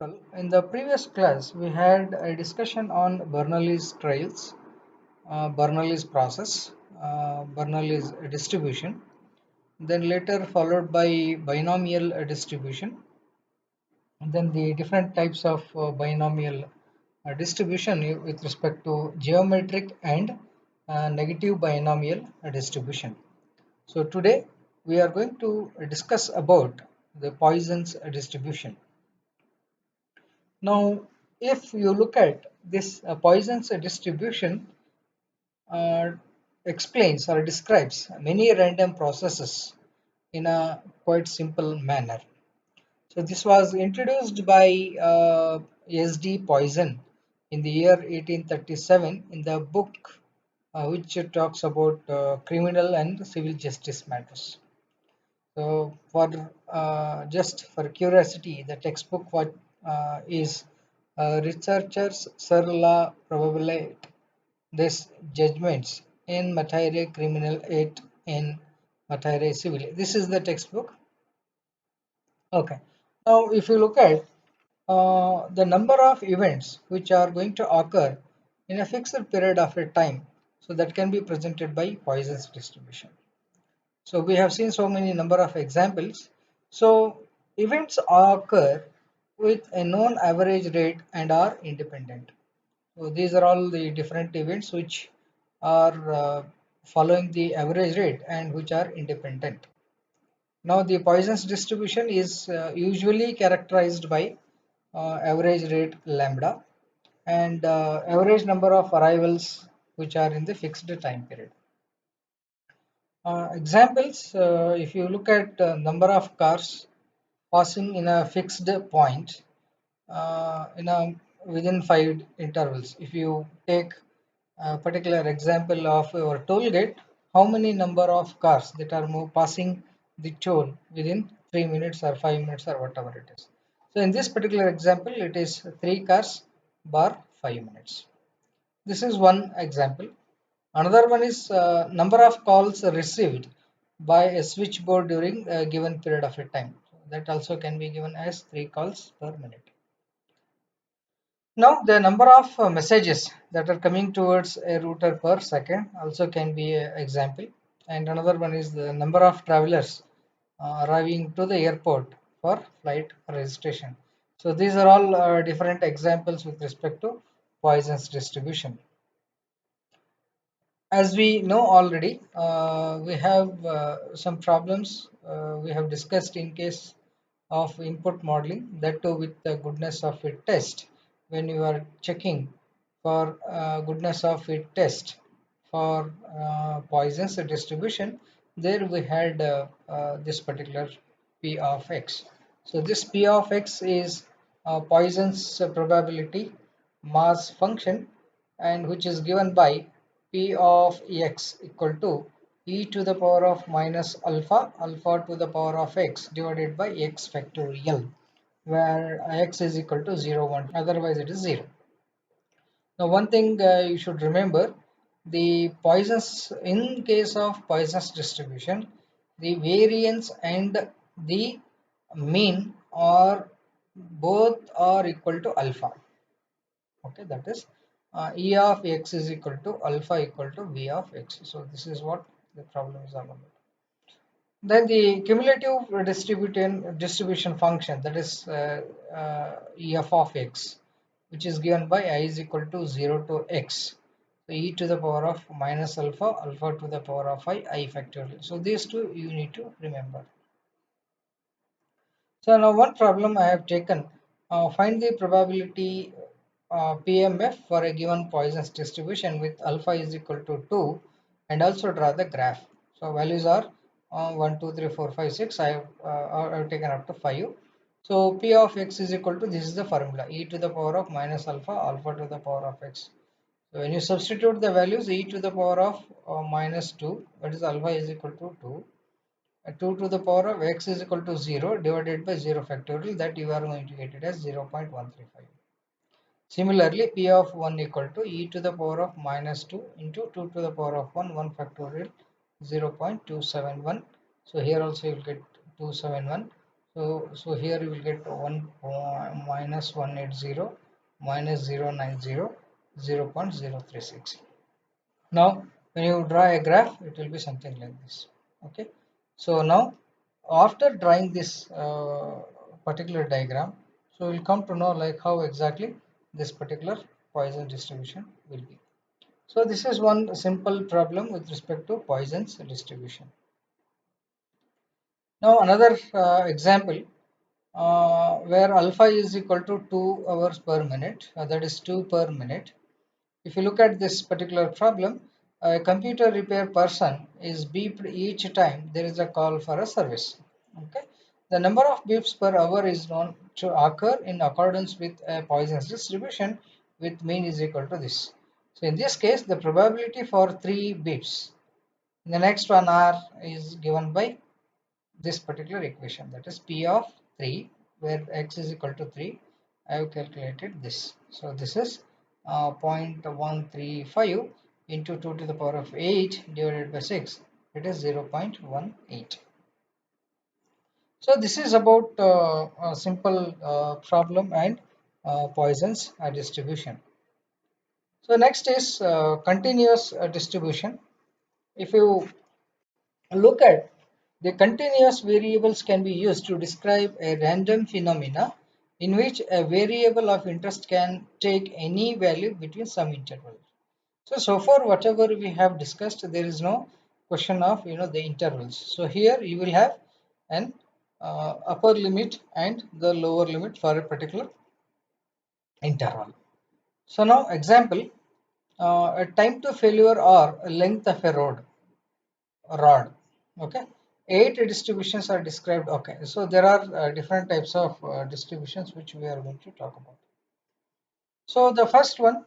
Well, in the previous class, we had a discussion on Bernoulli's trials, Bernoulli's process, Bernoulli's distribution, then later followed by binomial distribution, and then the different types of binomial distribution with respect to geometric and negative binomial distribution. So today we are going to discuss about the Poisson's distribution. Now, if you look at this Poisson's distribution, uh, explains or describes many random processes in a quite simple manner. So this was introduced by S.D. Poisson in the year 1837 in the book which talks about criminal and civil justice matters. So for just for curiosity, the textbook what is researchers Sir La Probability des judgments in Matière criminelle et in Matière civile. This is the textbook. Okay. Now, if you look at the number of events which are going to occur in a fixed period of a time, so that can be presented by Poisson's distribution. So we have seen so many number of examples. So events occur with a known average rate and are independent. So these are all the different events which are following the average rate and which are independent. Now the Poisson's distribution is usually characterized by average rate lambda and average number of arrivals which are in the fixed time period. Examples, if you look at number of cars passing in a fixed point in a within 5 intervals. If you take a particular example of your toll gate, how many number of cars that are passing the toll within 3 minutes or 5 minutes or whatever it is. So in this particular example, it is 3 cars bar 5 minutes. This is one example. Another one is number of calls received by a switchboard during a given period of a time. So that also can be given as 3 calls per minute. Now the number of messages that are coming towards a router per second also can be an example. And another one is the number of travelers arriving to the airport for flight registration. So these are all different examples with respect to Poisson's distribution. As we know already, we have some problems we have discussed in case of input modeling, that too with the goodness of fit test. When you are checking for goodness of fit test for Poisson's distribution, there we had this particular P of x. So this P of x is Poisson's probability mass function, and which is given by P of x equal to e to the power of minus alpha, alpha to the power of x divided by x factorial, where x is equal to 0, 1, otherwise it is 0. Now one thing you should remember, the Poisson's, in case of Poisson's distribution, the variance and the mean are both are equal to alpha. Okay, that is E of x is equal to alpha equal to V of x. So this is what the problem is all about. Then the cumulative distribution function, that is E of x, which is given by I is equal to 0 to x. So e to the power of minus alpha, alpha to the power of I factorial. So these two you need to remember. So now one problem I have taken, find the probability PMF for a given Poisson's distribution with alpha is equal to 2 and also draw the graph. So values are 1, 2, 3, 4, 5, 6. I have taken up to 5. So P of x is equal to, this is the formula, e to the power of minus alpha, alpha to the power of x. So when you substitute the values, e to the power of minus 2, that is alpha is equal to 2. 2 to the power of x is equal to 0 divided by 0 factorial, that you are going to get it as 0.135. Similarly, P of 1 equal to e to the power of minus 2 into 2 to the power of 1 factorial, 0.271. So here also you will get 271. So here you will get 1 minus 180 minus 090 0.036. Now when you draw a graph, it will be something like this. Okay. So now after drawing this particular diagram, so we'll come to know like how exactly this particular Poisson distribution will be. So this is one simple problem with respect to Poisson's distribution. Now another example where alpha is equal to 2 hours per minute, that is 2 per minute. If you look at this particular problem, a computer repair person is beeped each time there is a call for a service. Okay, the number of beeps per hour is known to occur in accordance with a Poisson's distribution, with mean is equal to this. So in this case, the probability for 3 beeps in the next 1 hour is given by this particular equation, that is P of 3, where x is equal to 3. I have calculated this. So this is 0.135 into 2 to the power of 8 divided by 6. It is 0.18. So this is about a simple problem and Poisson's distribution. So next is continuous distribution. If you look at the continuous variables can be used to describe a random phenomena in which a variable of interest can take any value between some intervals. So far whatever we have discussed, there is no question of the intervals. So here you will have an upper limit and the lower limit for a particular interval. So now example, a time to failure or length of a rod. Okay, 8 distributions are described. Okay, so there are different types of distributions which we are going to talk about. So the first one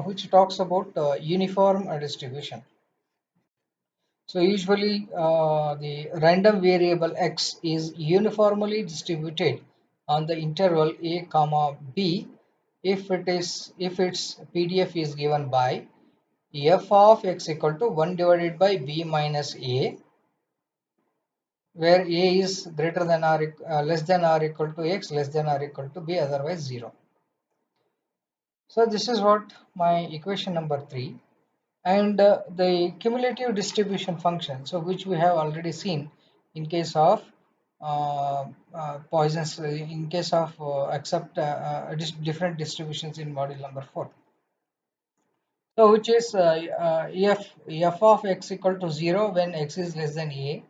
which talks about uniform distribution. So usually the random variable x is uniformly distributed on the interval a comma b if its PDF is given by f of x equal to 1 divided by b minus a, where a is greater than or less than or equal to x, less than or equal to b, otherwise 0. So this is what my equation number 3. And the cumulative distribution function, so which we have already seen in case of Poisson's, in case of different distributions in module number 4. So which is f of x equal to 0 when x is less than a,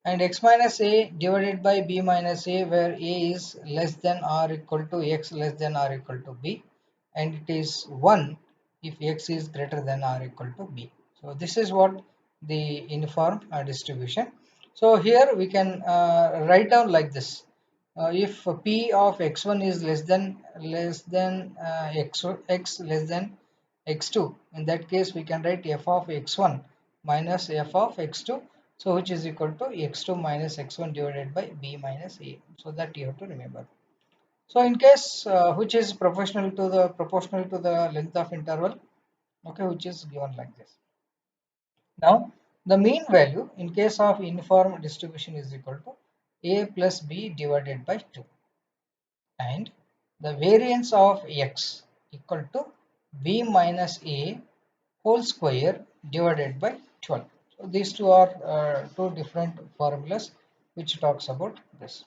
and x minus a divided by b minus a, where a is less than or equal to x, less than or equal to b, and it is 1 if x is greater than or equal to b. So this is what the uniform distribution. So here we can write down like this. If p of x1 is less than x less than x2, in that case we can write f of x1 minus f of x2, so which is equal to x2 minus x1 divided by b minus a. So that you have to remember. So in case which is proportional to the length of interval, okay, which is given like this. Now the mean value in case of uniform distribution is equal to a plus b divided by 2, and the variance of x equal to b minus a whole square divided by 12. So these two are two different formulas which talks about this.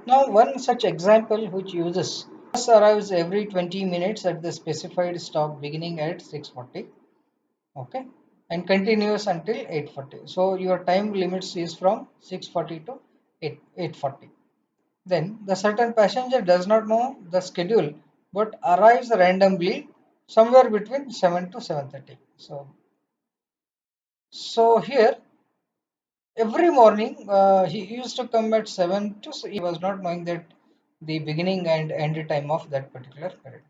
Now one such example which uses bus arrives every 20 minutes at the specified stop beginning at 6:40, okay, and continues until 8:40. So your time limits is from 6:40 to 8:40. Then the certain passenger does not know the schedule but arrives randomly somewhere between 7 to 7:30. So here every morning he used to come at 7 to, he was not knowing that the beginning and end time of that particular period.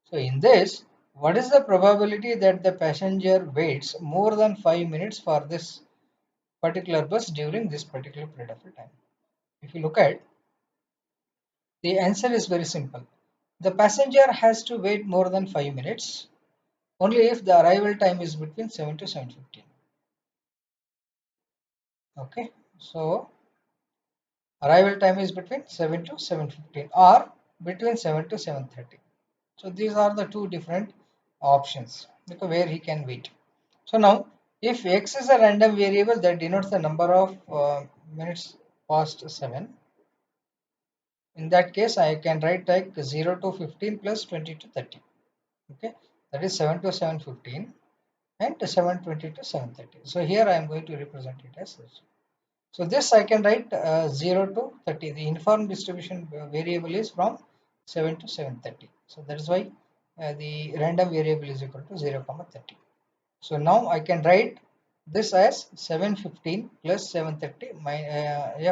So in this, what is the probability that the passenger waits more than 5 minutes for this particular bus during this particular period of time? If you look at, the answer is very simple. The passenger has to wait more than 5 minutes only if the arrival time is between 7 to 7:15. Okay, so arrival time is between 7 to 7:15 or between 7 to 7:30. So these are the two different options, okay, where he can wait. So now, if x is a random variable that denotes the number of minutes past 7, in that case I can write like 0 to 15 plus 20 to 30. Okay, that is 7 to 7:15 and 7:20 to 7:30. So here I am going to represent it as such. So this I can write 0 to 30. The informed distribution variable is from 7 to 7:30. So that is why the random variable is equal to 0, 30. So now I can write this as 7:15 plus 7:30 my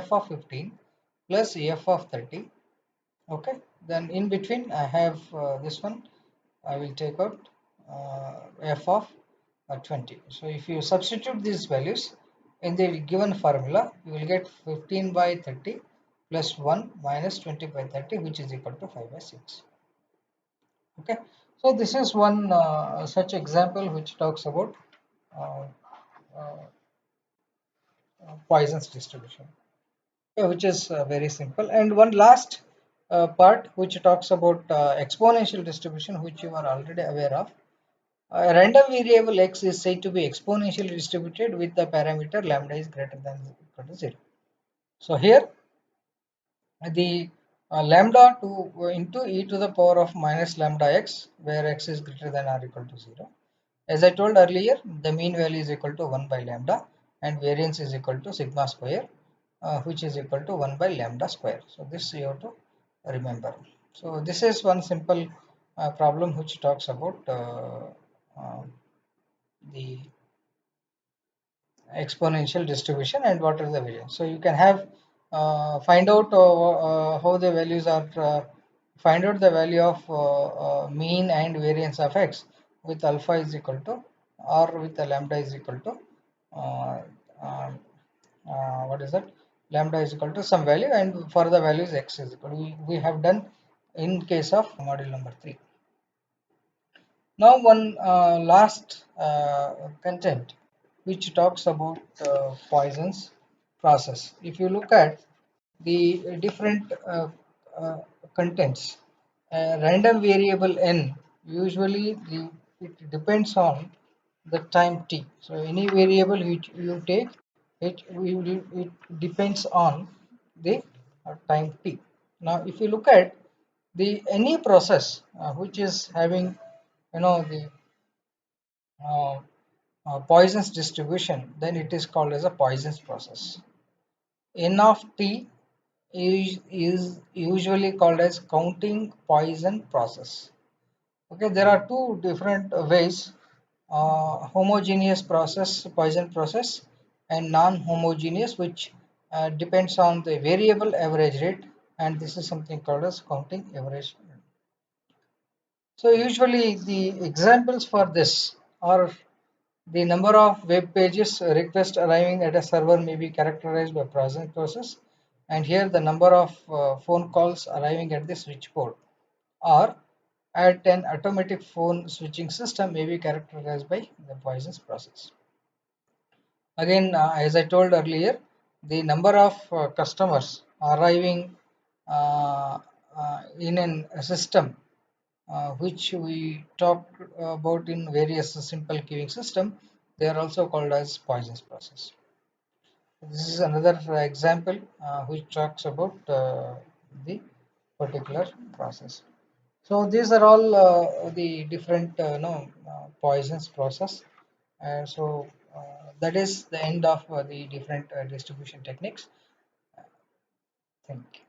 f of 15 plus f of 30. Okay. Then in between I have this one. I will take out f of 20. So if you substitute these values in the given formula, you will get 15 by 30 plus 1 minus 20 by 30, which is equal to 5 by 6. Okay. So this is one such example which talks about uh, uh, Poisson's distribution, which is very simple. And one last part which talks about exponential distribution, which you are already aware of. A random variable x is said to be exponentially distributed with the parameter lambda is greater than or equal to 0. So here the lambda into e to the power of minus lambda x, where x is greater than or equal to 0. As I told earlier, the mean value is equal to 1 by lambda and variance is equal to sigma square, which is equal to 1 by lambda square. So this you have to remember. So this is one simple problem which talks about uh, the exponential distribution and what are the variance. So you can have find out how the values are, find out the value of mean and variance of x with alpha is equal to or with the lambda is equal to uh, uh, what is that, lambda is equal to some value, and for the values x is equal, we have done in case of module number 3. Now one last content which talks about Poisson's process. If you look at the different uh, contents, random variable n, usually it depends on the time t. So any variable which you take, it depends on the time t. Now if you look at the any process which is having, the uh, Poisson's distribution, then it is called as a Poisson's process. N of t is usually called as counting Poisson process. Okay, there are two different ways: homogeneous process, Poisson process, and non-homogeneous, which depends on the variable average rate, and this is something called as counting average. So usually the examples for this are the number of web pages requests arriving at a server may be characterized by Poisson process, and here the number of phone calls arriving at the switchboard or at an automatic phone switching system may be characterized by the Poisson's process. Again, as I told earlier, the number of customers arriving in a system which we talked about in various simple queuing system, they are also called as Poisson's process. This is another example which talks about the particular process. So these are all the different Poisson's process. So that is the end of the different distribution techniques. Thank you.